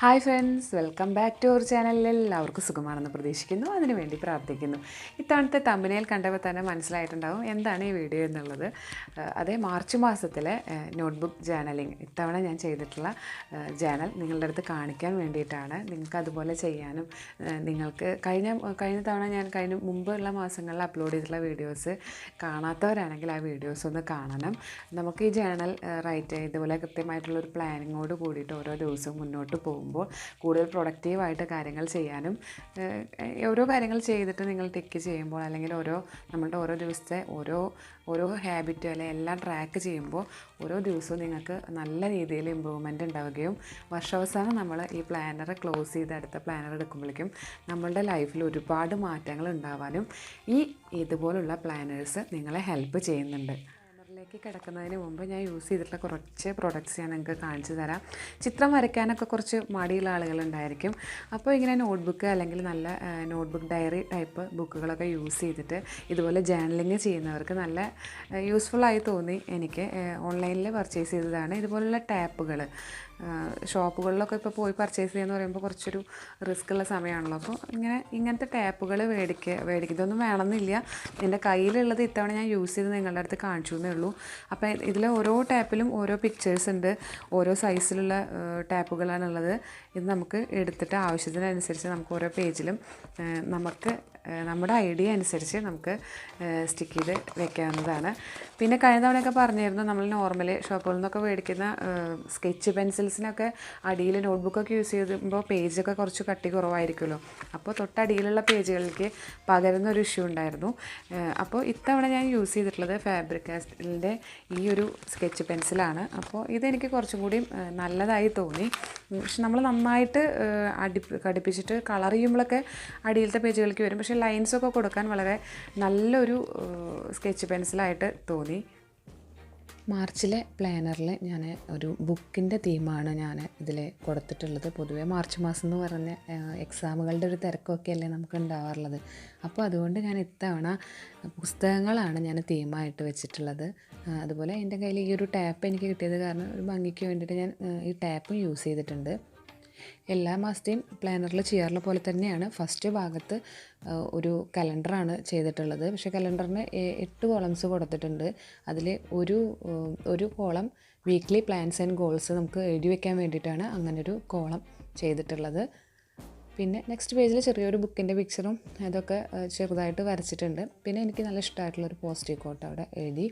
Hi friends, welcome back to our channel. എല്ലാവർക്കും സുഖമാണെന്ന് പ്രതീക്ഷിക്കുന്നു, അതിനുവേണ്ടി പ്രാർത്ഥിക്കുന്നു. ഇത്തവണത്തെ തമ്പനയിൽ കണ്ടപ്പോൾ തന്നെ മനസ്സിലായിട്ടുണ്ടാവും എന്താണ് ഈ വീഡിയോ എന്നുള്ളത്. അതേ മാർച്ച് മാസത്തിലെ നോട്ട്ബുക്ക് ജേർണലിങ് ഇത്തവണ ഞാൻ ചെയ്തിട്ടുള്ള ജേർണൽ നിങ്ങളുടെ അടുത്ത് കാണിക്കാൻ വേണ്ടിയിട്ടാണ്. നിങ്ങൾക്ക് അതുപോലെ ചെയ്യാനും നിങ്ങൾക്ക് കഴിഞ്ഞ തവണ ഞാൻ മുമ്പുള്ള മാസങ്ങളിൽ അപ്ലോഡ് ചെയ്തിട്ടുള്ള വീഡിയോസ് കാണാത്തവരാണെങ്കിൽ ആ വീഡിയോസ് ഒന്ന് കാണണം. നമുക്ക് ഈ ജേർണൽ റൈറ്റ് ഇതുപോലെ കൃത്യമായിട്ടുള്ളൊരു പ്ലാനിങ്ങോട് കൂടിയിട്ട് ഓരോ ദിവസവും മുന്നോട്ട് പോകും കൂടുതൽ പ്രൊഡക്റ്റീവായിട്ട് കാര്യങ്ങൾ ചെയ്യാനും ഓരോ കാര്യങ്ങൾ ചെയ്തിട്ട് നിങ്ങൾ ടിക്ക് ചെയ്യുമ്പോൾ അല്ലെങ്കിൽ നമ്മളുടെ ഓരോ ദിവസത്തെ ഓരോ ഹാബിറ്റ് അല്ലെങ്കിൽ എല്ലാം ട്രാക്ക് ചെയ്യുമ്പോൾ ഓരോ ദിവസവും നിങ്ങൾക്ക് നല്ല രീതിയിൽ ഇമ്പ്രൂവ്മെൻ്റ് ഉണ്ടാവുകയും വർഷാവസാനം നമ്മൾ ഈ പ്ലാനർ ക്ലോസ് ചെയ്ത് അടുത്ത പ്ലാനർ എടുക്കുമ്പോഴേക്കും നമ്മളുടെ ലൈഫിൽ ഒരുപാട് മാറ്റങ്ങൾ ഉണ്ടാവാനും ഇതുപോലുള്ള പ്ലാനേഴ്സ് നിങ്ങളെ ഹെൽപ്പ് ചെയ്യുന്നുണ്ട്. ിലേക്ക് കിടക്കുന്നതിന് മുമ്പ് ഞാൻ യൂസ് ചെയ്തിട്ടുള്ള കുറച്ച് പ്രോഡക്റ്റ്സ് ഞാൻ നിങ്ങൾക്ക് കാണിച്ചു തരാം. ചിത്രം വരയ്ക്കാനൊക്കെ കുറച്ച് മടിയുള്ള ആളുകളുണ്ടായിരിക്കും. അപ്പോൾ ഇങ്ങനെ നോട്ട്ബുക്ക് അല്ലെങ്കിൽ നല്ല നോട്ട്ബുക്ക് ഡയറി ടൈപ്പ് ബുക്കുകളൊക്കെ യൂസ് ചെയ്തിട്ട് ഇതുപോലെ ജേർണലിങ് ചെയ്യുന്നവർക്ക് നല്ല യൂസ്ഫുള്ളായി തോന്നി. എനിക്ക് ഓൺലൈനിൽ പർച്ചേസ് ചെയ്തതാണ്. ഇതുപോലുള്ള ടാപ്പുകൾ ഷോപ്പുകളിലൊക്കെ ഇപ്പോൾ പോയി പർച്ചേസ് ചെയ്യുക എന്ന് പറയുമ്പോൾ കുറച്ചൊരു റിസ്ക് ഉള്ള സമയമാണല്ലോ. അപ്പോൾ ഇങ്ങനത്തെ ടാപ്പുകൾ ഇതൊന്നും വേണമെന്നില്ല. എൻ്റെ കയ്യിലുള്ളത് ഇത്തവണ ഞാൻ യൂസ് ചെയ്ത് നിങ്ങളുടെ അടുത്ത് കാണിച്ചു എന്നേ ഉള്ളൂ. അപ്പോൾ ഇതിൽ ഓരോ ടാപ്പിലും ഓരോ പിക്ചേഴ്സ് ഉണ്ട്, ഓരോ സൈസിലുള്ള ടാപ്പുകളാണുള്ളത്. ഇത് നമുക്ക് എടുത്തിട്ട് ആവശ്യത്തിനനുസരിച്ച് നമുക്ക് ഓരോ പേജിലും നമ്മുടെ ഐഡിയ അനുസരിച്ച് നമുക്ക് സ്റ്റിക്ക് ചെയ്ത് വെക്കാവുന്നതാണ്. പിന്നെ കഴിഞ്ഞ തവണയൊക്കെ പറഞ്ഞിരുന്നു, നമ്മൾ നോർമൽ ഷോപ്പുകളിൽ നിന്നൊക്കെ മേടിക്കുന്ന സ്കെച്ച് പെൻസിൽസിനൊക്കെ അടിയിൽ നോട്ട്ബുക്കൊക്കെ യൂസ് ചെയ്യുമ്പോൾ പേജൊക്കെ കുറച്ച് കട്ടി കുറവായിരിക്കുമല്ലോ. അപ്പോൾ തൊട്ടടിയിലുള്ള പേജുകൾക്ക് പകരുന്നൊരു ഇഷ്യൂ ഉണ്ടായിരുന്നു. അപ്പോൾ ഇത്തവണ ഞാൻ യൂസ് ചെയ്തിട്ടുള്ളത് ഫാബ്രിക് കാസ്റ്റലിൻ്റെ ഈ ഒരു സ്കെച്ച് പെൻസിലാണ്. അപ്പോൾ ഇതെനിക്ക് കുറച്ചും കൂടി നല്ലതായി തോന്നി. പക്ഷെ നമ്മൾ നന്നായിട്ട് ഘടിപ്പിച്ചിട്ട് കളർ ചെയ്യുമ്പോഴൊക്കെ അടിയിലത്തെ പേജുകൾക്ക് വരും. പക്ഷേ ലൈൻസൊക്കെ കൊടുക്കാൻ വളരെ നല്ലൊരു സ്കെച്ച് പെൻസിലായിട്ട് തോന്നി. മാർച്ചിലെ പ്ലാനറിൽ ഞാൻ ഒരു ബുക്കിൻ്റെ തീമാണ് ഞാൻ ഇതിൽ കൊടുത്തിട്ടുള്ളത്. പൊതുവേ മാർച്ച് മാസം എന്ന് പറഞ്ഞ എക്സാമുകളുടെ ഒരു തിരക്കൊക്കെ അല്ലേ നമുക്ക് ഉണ്ടാവാറുള്ളത്. അപ്പോൾ അതുകൊണ്ട് ഞാൻ ഇത്തവണ പുസ്തകങ്ങളാണ് ഞാൻ തീമായിട്ട് വെച്ചിട്ടുള്ളത്. അതുപോലെ എൻ്റെ കയ്യിൽ ഈ ഒരു ടാപ്പ് എനിക്ക് കിട്ടിയത് കാരണം ഒരു ഭംഗിക്ക് വേണ്ടിയിട്ട് ഞാൻ ഈ ടാപ്പും യൂസ് ചെയ്തിട്ടുണ്ട്. എല്ലാ മാസത്തെയും പ്ലാനറിൽ ചെയ്യാറുള്ള പോലെ തന്നെയാണ് ഫസ്റ്റ് ഭാഗത്ത് ഒരു കലണ്ടറാണ് ചെയ്തിട്ടുള്ളത്. പക്ഷേ കലണ്ടറിന് 8 കോളംസ് കൊടുത്തിട്ടുണ്ട്. അതിൽ ഒരു column weekly plans and goals നമുക്ക് എഴുതി വയ്ക്കാൻ വേണ്ടിയിട്ടാണ് അങ്ങനൊരു കോളം ചെയ്തിട്ടുള്ളത്. പിന്നെ നെക്സ്റ്റ് പേജിൽ ചെറിയൊരു ബുക്കിൻ്റെ പിക്ചറും അതൊക്കെ ചെറുതായിട്ട് വരച്ചിട്ടുണ്ട്. പിന്നെ എനിക്ക് നല്ല ഇഷ്ടമായിട്ടുള്ളൊരു പോസിറ്റീവ് കോട്ട് അവിടെ എഴുതി.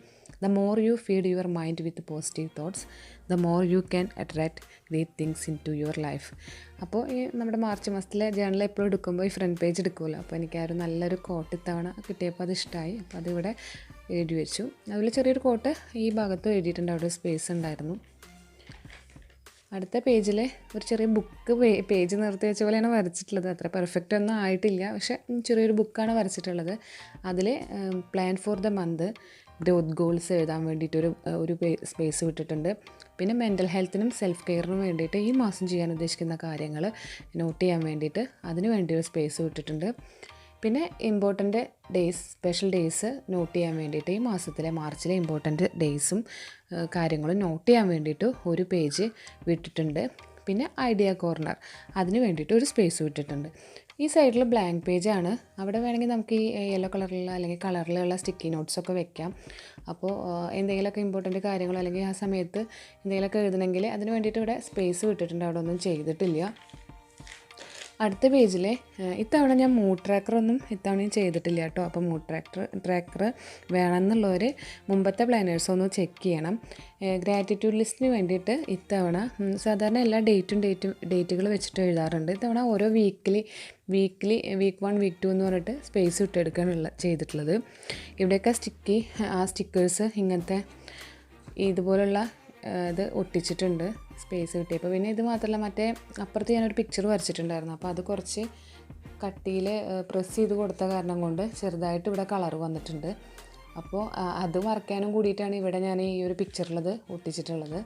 The more you feed your mind with positive thoughts the more you can attract great things into your life. അപ്പോൾ ഈ നമ്മുടെ മാർച്ച് മാസത്തിലെ ജേർണൽ എപ്പോഴും എടുക്കുമ്പോൾ ഈ ഫ്രണ്ട് പേജ് എടുക്കുമല്ലോ. അപ്പോൾ എനിക്ക് ആ ഒരു നല്ലൊരു കോട്ട് ഇത്തവണ കിട്ടിയപ്പോൾ അത് ഇഷ്ടമായി. അപ്പോൾ അതിവിടെ എഴുതി വെച്ചു. അതിൽ ചെറിയൊരു കോട്ട് ഈ ഭാഗത്തും എഴുതിയിട്ടുണ്ട്, അവിടെ സ്പേസ് ഉണ്ടായിരുന്നു. അടുത്ത പേജിൽ ഒരു ചെറിയ ബുക്ക് പേജ് നിർത്തി വെച്ച പോലെയാണ് വരച്ചിട്ടുള്ളത്. അത്ര പെർഫെക്റ്റ് ഒന്നും ആയിട്ടില്ല, പക്ഷേ ചെറിയൊരു ബുക്കാണ് വരച്ചിട്ടുള്ളത്. അതിൽ plan for the month growth goals എഴുതാൻ വേണ്ടിയിട്ട് ഒരു സ്പേസ് വിട്ടിട്ടുണ്ട്. പിന്നെ മെൻ്റൽ ഹെൽത്തിനും സെൽഫ് കെയറിനും വേണ്ടിയിട്ട് ഈ മാസം ചെയ്യാൻ ഉദ്ദേശിക്കുന്ന കാര്യങ്ങൾ നോട്ട് ചെയ്യാൻ വേണ്ടിയിട്ട് അതിന് വേണ്ടി ഒരു സ്പേസ് വിട്ടിട്ടുണ്ട്. പിന്നെ important days, special days note ചെയ്യാൻ വേണ്ടിയിട്ട് ഈ മാർച്ചിലെ ഇമ്പോർട്ടൻ്റ് ഡേയ്സും കാര്യങ്ങളും നോട്ട് ചെയ്യാൻ വേണ്ടിയിട്ട് ഒരു പേജ് വിട്ടിട്ടുണ്ട്. പിന്നെ ഐഡിയ കോർണർ അതിന് വേണ്ടിയിട്ട് ഒരു സ്പേസ് വിട്ടിട്ടുണ്ട്. ഈ സൈഡിൽ ബ്ലാങ്ക് പേജാണ്. അവിടെ വേണമെങ്കിൽ നമുക്ക് ഈ യെല്ലോ കളറിലുള്ള അല്ലെങ്കിൽ കളറിലുള്ള സ്റ്റിക്കി നോട്ട്സൊക്കെ വെക്കാം. അപ്പോൾ എന്തെങ്കിലുമൊക്കെ ഇമ്പോർട്ടൻ്റ് കാര്യങ്ങളോ അല്ലെങ്കിൽ ആ സമയത്ത് എന്തെങ്കിലുമൊക്കെ എഴുതണമെങ്കിൽ അതിന് വേണ്ടിയിട്ട് ഇവിടെ സ്പേസ് വിട്ടിട്ടുണ്ട്. അവിടെ ഒന്നും ചെയ്തിട്ടില്ല. അടുത്ത പേജിൽ ഇത്തവണ ഞാൻ മൂഡ് ട്രാക്കറൊന്നും ഇത്തവണയും ചെയ്തിട്ടില്ല കേട്ടോ. അപ്പോൾ മൂഡ് ട്രാക്കർ വേണമെന്നുള്ളവർ മുമ്പത്തെ പ്ലാനേഴ്സ് ഒന്ന് ചെക്ക് ചെയ്യണം. ഗ്രാറ്റിറ്റ്യൂഡ് ലിസ്റ്റിന് വേണ്ടിയിട്ട് ഇത്തവണ സാധാരണ എല്ലാ ഡേറ്റുകൾ വെച്ചിട്ട് എഴുതാറുണ്ട്. ഇത്തവണ ഓരോ വീക്ക് 1 വീക്ക് 2 എന്ന് പറഞ്ഞിട്ട് സ്പേസ് വിട്ടെടുക്കാനുള്ള ചെയ്തിട്ടുള്ളത്. ഇവിടെയൊക്കെ സ്റ്റിക്കേഴ്സ് ഇങ്ങനത്തെ ഇതുപോലുള്ള ഇത് ഒട്ടിച്ചിട്ടുണ്ട് സ്പേസ് കിട്ടിയപ്പോൾ. പിന്നെ ഇത് മാത്രമല്ല, മറ്റേ അപ്പുറത്ത് ഞാനൊരു പിക്ചർ വരച്ചിട്ടുണ്ടായിരുന്നു. അപ്പോൾ അത് കുറച്ച് കട്ടിയിൽ പ്രസ് ചെയ്ത് കൊടുത്ത കാരണം കൊണ്ട് ചെറുതായിട്ട് ഇവിടെ കളർ വന്നിട്ടുണ്ട്. അപ്പോൾ അത് മറക്കാനും കൂടിയിട്ടാണ് ഇവിടെ ഞാൻ ഈ ഒരു പിക്ചറിലത് ഒട്ടിച്ചിട്ടുള്ളത്.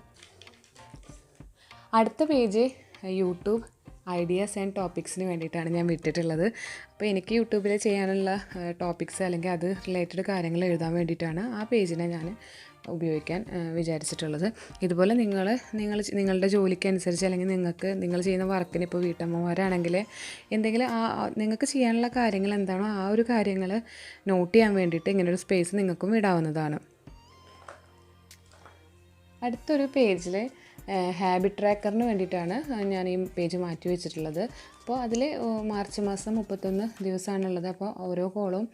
അടുത്ത പേജ് യൂട്യൂബ് ഐഡിയാസ് ആൻഡ് ടോപ്പിക്സിന് വേണ്ടിയിട്ടാണ് ഞാൻ വിട്ടിട്ടുള്ളത്. അപ്പോൾ എനിക്ക് യൂട്യൂബിൽ ചെയ്യാനുള്ള ടോപ്പിക്സ് അല്ലെങ്കിൽ അത് റിലേറ്റഡ് കാര്യങ്ങൾ എഴുതാൻ വേണ്ടിയിട്ടാണ് ആ പേജിനെ ഞാൻ ഉപയോഗിക്കാൻ വിചാരിച്ചിട്ടുള്ളത്. ഇതുപോലെ നിങ്ങളുടെ ജോലിക്കനുസരിച്ച് അല്ലെങ്കിൽ നിങ്ങൾ ചെയ്യുന്ന വർക്കിന് ഇപ്പോൾ വീട്ടമ്മമാരാണെങ്കിൽ എന്തെങ്കിലും നിങ്ങൾക്ക് ചെയ്യാനുള്ള കാര്യങ്ങൾ എന്താണോ ആ ഒരു കാര്യങ്ങൾ നോട്ട് ചെയ്യാൻ വേണ്ടിയിട്ട് ഇങ്ങനൊരു സ്പേസ് നിങ്ങൾക്കും ഇടാവുന്നതാണ്. അടുത്തൊരു പേജിൽ ഹാബിറ്റ് ട്രാക്കറിന് വേണ്ടിയിട്ടാണ് ഞാൻ ഈ പേജ് മാറ്റി വെച്ചിട്ടുള്ളത്. അപ്പോൾ അതിൽ മാർച്ച് മാസം 31 ദിവസമാണുള്ളത്. അപ്പോൾ ഓരോ കോളും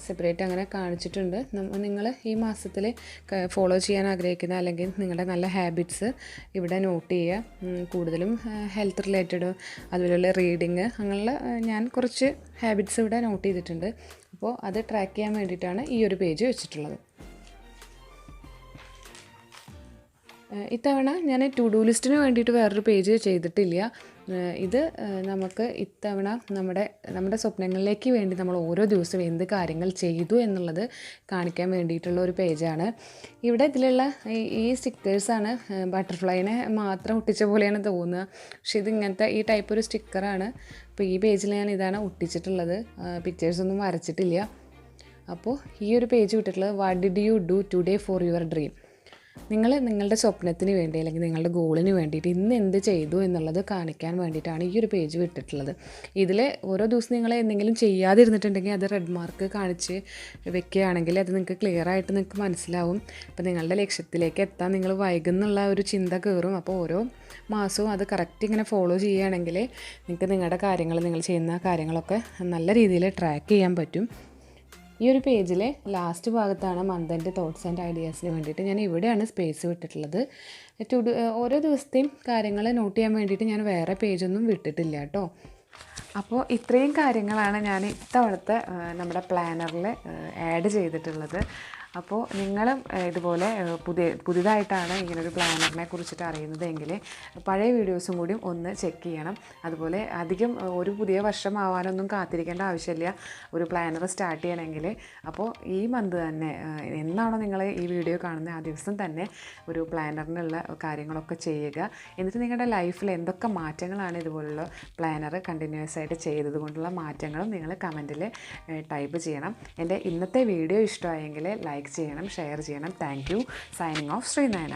സെപ്പറേറ്റ് അങ്ങനെ കാണിച്ചിട്ടുണ്ട്. നിങ്ങൾ ഈ മാസത്തിൽ ഫോളോ ചെയ്യാൻ ആഗ്രഹിക്കുന്ന അല്ലെങ്കിൽ നിങ്ങളുടെ നല്ല ഹാബിറ്റ്സ് ഇവിടെ നോട്ട് ചെയ്യുക. കൂടുതലും ഹെൽത്ത് റിലേറ്റഡ് അതുപോലെയുള്ള റീഡിങ് അങ്ങനെയുള്ള ഞാൻ കുറച്ച് ഹാബിറ്റ്സ് ഇവിടെ നോട്ട് ചെയ്തിട്ടുണ്ട്. അപ്പോൾ അത് ട്രാക്ക് ചെയ്യാൻ വേണ്ടിയിട്ടാണ് ഈ ഒരു പേജ് വെച്ചിട്ടുള്ളത്. ഇത്തവണ ഞാൻ ടു ഡു ലിസ്റ്റിന് വേണ്ടിയിട്ട് വേറൊരു പേജ് ചെയ്തിട്ടില്ല. ഇത് നമുക്ക് ഇത്തവണ നമ്മുടെ സ്വപ്നങ്ങളിലേക്ക് വേണ്ടി നമ്മൾ ഓരോ ദിവസവും എന്ത് കാര്യങ്ങൾ ചെയ്തു എന്നുള്ളത് കാണിക്കാൻ വേണ്ടിയിട്ടുള്ള ഒരു പേജാണ്. ഇവിടെ ഇതിലുള്ള ഈ സ്റ്റിക്കേഴ്സാണ് ബട്ടർഫ്ലൈനെ മാത്രം ഒട്ടിച്ച പോലെയാണ് തോന്നുക. പക്ഷേ ഇതിങ്ങനത്തെ ഈ ടൈപ്പ് ഒരു സ്റ്റിക്കറാണ്. അപ്പോൾ ഈ പേജിൽ ഞാൻ ഇതാണ് ഒട്ടിച്ചിട്ടുള്ളത്. പിക്ചേഴ്സൊന്നും വരച്ചിട്ടില്ല. അപ്പോൾ ഈ ഒരു പേജ് വിട്ടിട്ടുള്ളത് what did you do today for your dream. നിങ്ങളുടെ സ്വപ്നത്തിന് വേണ്ടി അല്ലെങ്കിൽ നിങ്ങളുടെ ഗോളിന് വേണ്ടിയിട്ട് ഇന്ന് എന്ത് ചെയ്തു എന്നുള്ളത് കാണിക്കാൻ വേണ്ടിയിട്ടാണ് ഈ ഒരു പേജ് വിട്ടിട്ടുള്ളത്. ഇതിൽ ഓരോ ദിവസം നിങ്ങൾ എന്തെങ്കിലും ചെയ്യാതിരുന്നിട്ടുണ്ടെങ്കിൽ അത് റെഡ് മാർക്ക് കാണിച്ച് വെക്കുകയാണെങ്കിൽ അത് നിങ്ങൾക്ക് ക്ലിയറായിട്ട് നിങ്ങൾക്ക് മനസ്സിലാവും. അപ്പോൾ നിങ്ങളുടെ ലക്ഷ്യത്തിലേക്ക് എത്താൻ നിങ്ങൾ വൈകുന്നുള്ള ഒരു ചിന്ത കയറും. അപ്പോൾ ഓരോ മാസവും അത് കറക്റ്റ് ഇങ്ങനെ ഫോളോ ചെയ്യുകയാണെങ്കിൽ നിങ്ങൾക്ക് നിങ്ങളുടെ കാര്യങ്ങൾ നിങ്ങൾ ചെയ്യുന്ന കാര്യങ്ങളൊക്കെ നല്ല രീതിയിൽ ട്രാക്ക് ചെയ്യാൻ പറ്റും. ഈ ഒരു പേജിലെ ലാസ്റ്റ് ഭാഗത്താണ് മന്ത് എൻഡ് തോട്ട്സ് ആൻഡ് ഐഡിയാസിന് വേണ്ടിയിട്ട് ഞാൻ ഇവിടെയാണ് സ്പേസ് വിട്ടിട്ടുള്ളത്. ഓരോ ദിവസത്തെയും കാര്യങ്ങൾ നോട്ട് ചെയ്യാൻ വേണ്ടിയിട്ട് ഞാൻ വേറെ പേജൊന്നും വിട്ടിട്ടില്ല കേട്ടോ. അപ്പോൾ ഇത്രയും കാര്യങ്ങളാണ് ഞാൻ ഇത്തവണത്തെ നമ്മുടെ പ്ലാനറിൽ ആഡ് ചെയ്തിട്ടുള്ളത്. അപ്പോൾ നിങ്ങളും ഇതുപോലെ പുതിയതായിട്ടാണ് ഇങ്ങനൊരു പ്ലാനറിനെ കുറിച്ചിട്ട് അറിയുന്നതെങ്കിൽ പഴയ വീഡിയോസും കൂടി ഒന്ന് ചെക്ക് ചെയ്യണം. അതുപോലെ അധികം ഒരു പുതിയ വർഷം ആവാനൊന്നും കാത്തിരിക്കേണ്ട ആവശ്യമില്ല ഒരു പ്ലാനർ സ്റ്റാർട്ട് ചെയ്യണമെങ്കിൽ. അപ്പോൾ ഈ മന്ത് തന്നെ എന്നാണോ നിങ്ങൾ ഈ വീഡിയോ കാണുന്നത് ആ ദിവസം തന്നെ ഒരു പ്ലാനറിനുള്ള കാര്യങ്ങളൊക്കെ ചെയ്യുക. എന്നിട്ട് നിങ്ങളുടെ ലൈഫിൽ എന്തൊക്കെ മാറ്റങ്ങളാണ് ഇതുപോലുള്ള പ്ലാനർ കണ്ടിന്യൂസ് ആയിട്ട് ചെയ്തത് കൊണ്ടുള്ള മാറ്റങ്ങളും നിങ്ങൾ കമൻറ്റിൽ ടൈപ്പ് ചെയ്യണം. എൻ്റെ ഇന്നത്തെ വീഡിയോ ഇഷ്ടമായെങ്കിൽ ലൈക്ക് ചെയ്യണം, ഷെയർ ചെയ്യണം. Thank you. Signing off Shri Nayana.